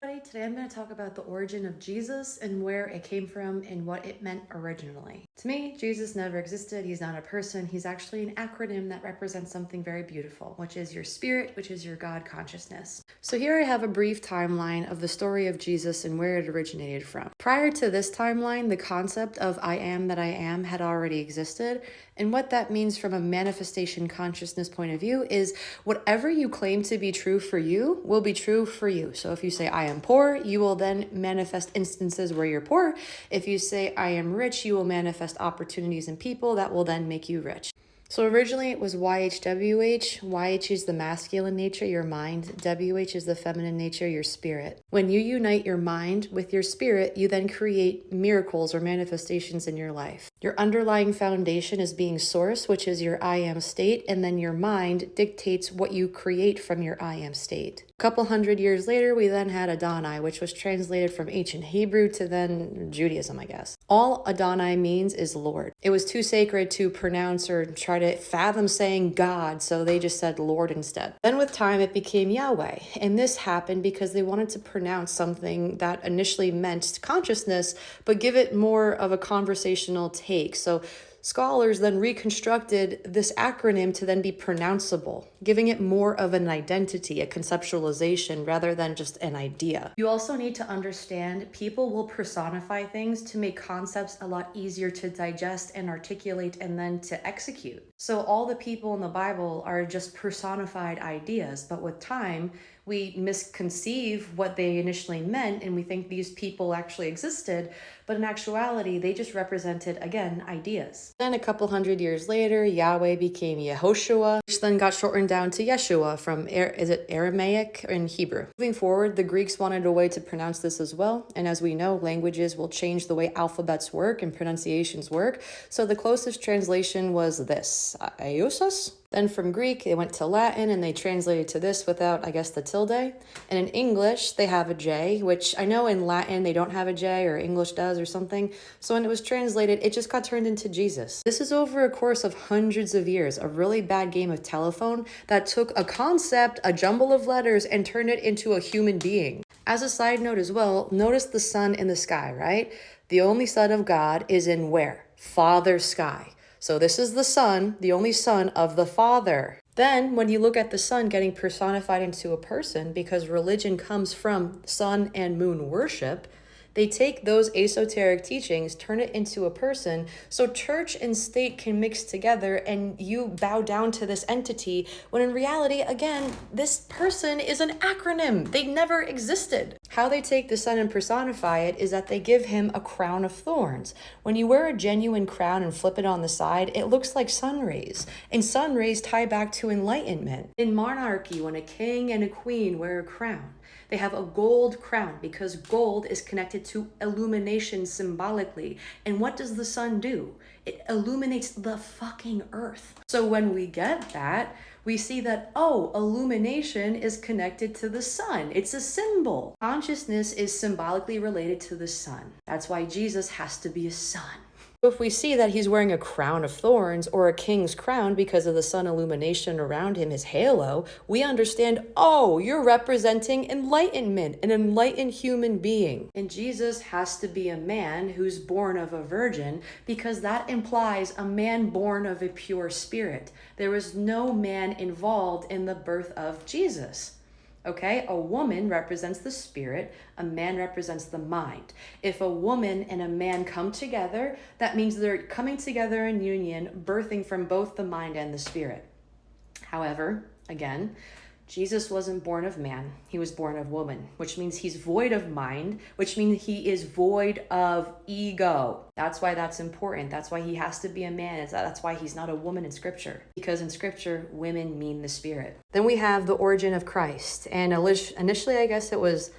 Today I'm going to talk about the origin of Jesus and where it came from and what it meant originally. To me, Jesus never existed. He's not a person. He's actually an acronym that represents something very beautiful, which is your spirit, which is your God consciousness. So here I have a brief timeline of the story of Jesus and where it originated from. Prior to this timeline, the concept of I am that I am had already existed. And what that means from a manifestation consciousness point of view is whatever you claim to be true for you will be true for you. So if you say I am poor, you will then manifest instances where you're poor. If you say I am rich, you will manifest opportunities and people that will then make you rich. So originally it was YHWH. YH is the masculine nature, your mind. WH is the feminine nature, your spirit. When you unite your mind with your spirit, you then create miracles or manifestations in your life. Your underlying foundation is being source, which is your I am state, and then your mind dictates what you create from your I am state. A couple hundred years later, we then had Adonai, which was translated from ancient Hebrew to then Judaism, I guess. All Adonai means is Lord. It was too sacred to pronounce or try to fathom saying God, so they just said Lord instead. Then with time, it became Yahweh. And this happened because they wanted to pronounce something that initially meant consciousness, but give it more of a conversational take. So scholars then reconstructed this acronym to then be pronounceable, giving it more of an identity, a conceptualization, rather than just an idea. You also need to understand people will personify things to make concepts a lot easier to digest and articulate and then to execute. So all the people in the Bible are just personified ideas, but with time, we misconceive what they initially meant and we think these people actually existed, but in actuality, they just represented, again, ideas. Then a couple hundred years later, Yahweh became Yehoshua, which then got shortened down to Yeshua from, is it Aramaic or in Hebrew? Moving forward, the Greeks wanted a way to pronounce this as well, and as we know, languages will change the way alphabets work and pronunciations work, so the closest translation was this, Iosos. Then from Greek, they went to Latin and they translated to this without, I guess, the tilde. And in English, they have a J, which I know in Latin they don't have a J, or English does or something. So when it was translated, it just got turned into Jesus. This is over a course of hundreds of years, a really bad game of telephone that took a concept, a jumble of letters, and turned it into a human being. As a side note as well, notice the sun in the sky, right? The only Son of God is in where? Father sky. So this is the Son, the only Son of the Father. Then when you look at the sun getting personified into a person, because religion comes from sun and moon worship, they take those esoteric teachings, turn it into a person, so church and state can mix together and you bow down to this entity, when in reality, again, this person is an acronym. They never existed. How they take the sun and personify it is that they give him a crown of thorns. When you wear a genuine crown and flip it on the side, it looks like sun rays, and sun rays tie back to enlightenment. In monarchy, when a king and a queen wear a crown, they have a gold crown because gold is connected to illumination symbolically. And what does the sun do? It illuminates the fucking earth. So when we get that, we see that, oh, illumination is connected to the sun. It's a symbol. Consciousness is symbolically related to the sun. That's why Jesus has to be a sun. If we see that he's wearing a crown of thorns or a king's crown because of the sun illumination around him, his halo, we understand, oh, you're representing enlightenment, an enlightened human being. And Jesus has to be a man who's born of a virgin because that implies a man born of a pure spirit. There was no man involved in the birth of Jesus. Okay, a woman represents the spirit, a man represents the mind. If a woman and a man come together, that means they're coming together in union, birthing from both the mind and the spirit. However, again, Jesus wasn't born of man, he was born of woman, which means he's void of mind, which means he is void of ego. That's why that's important. That's why he has to be a man. That's why he's not a woman in scripture, because in scripture, women mean the spirit. Then we have the origin of Christ. And initially, I guess it was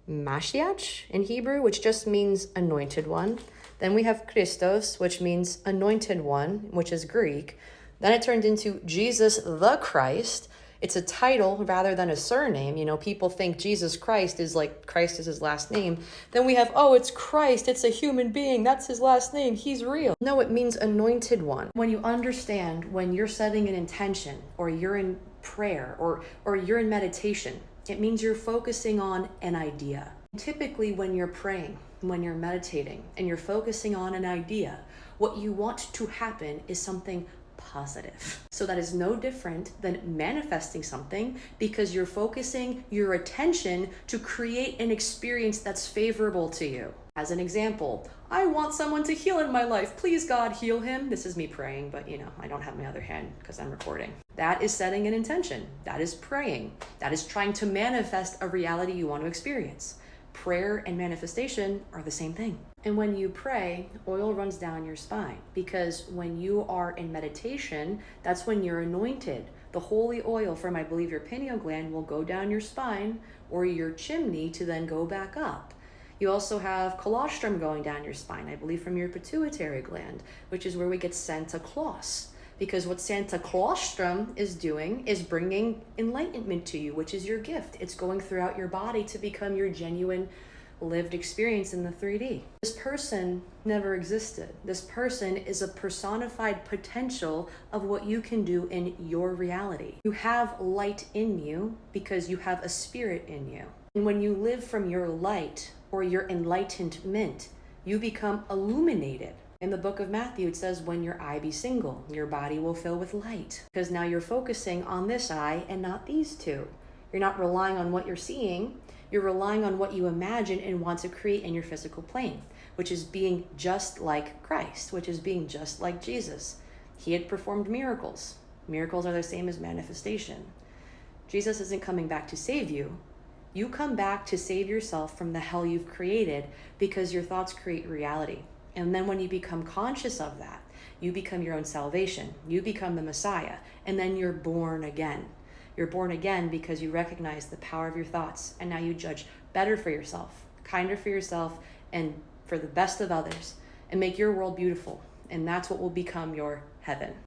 Mashiach in Hebrew, which just means anointed one. Then we have Christos, which means anointed one, which is Greek. Then it turned into Jesus the Christ. It's a title rather than a surname. You know, people think Jesus Christ is like Christ is his last name. Then we have, oh, it's Christ. It's a human being. That's his last name. He's real. No, it means anointed one. When you understand when you're setting an intention or you're in prayer or you're in meditation, It means you're focusing on an idea. Typically, when you're praying, when you're meditating, and you're focusing on an idea, what you want to happen is something positive. So that is no different than manifesting something, because you're focusing your attention to create an experience that's favorable to you. As an example, I want someone to heal in my life. Please, God, heal him. This is me praying, but I don't have my other hand because I'm recording. That is setting an intention. That is praying. That is trying to manifest a reality you want to experience. Prayer and manifestation are the same thing. And when you pray, oil runs down your spine, because when you are in meditation, that's when you're anointed. The holy oil from, I believe, your pineal gland will go down your spine or your chimney to then go back up. You also have colostrum going down your spine, I believe, from your pituitary gland, which is where we get Santa Claus. Because what Santa Claustrum is doing is bringing enlightenment to you, which is your gift. It's going throughout your body to become your genuine lived experience in the 3D. This person never existed. This person is a personified potential of what you can do in your reality. You have light in you because you have a spirit in you. And when you live from your light or your enlightenment, you become illuminated. In the book of Matthew, it says, when your eye be single, your body will fill with light. Because now you're focusing on this eye and not these two. You're not relying on what you're seeing. You're relying on what you imagine and want to create in your physical plane, which is being just like Christ, which is being just like Jesus. He had performed miracles. Miracles are the same as manifestation. Jesus isn't coming back to save you. You come back to save yourself from the hell you've created, because your thoughts create reality. And then when you become conscious of that, you become your own salvation. You become the Messiah. And then you're born again. You're born again because you recognize the power of your thoughts. And now you judge better for yourself, kinder for yourself, and for the best of others. And make your world beautiful. And that's what will become your heaven.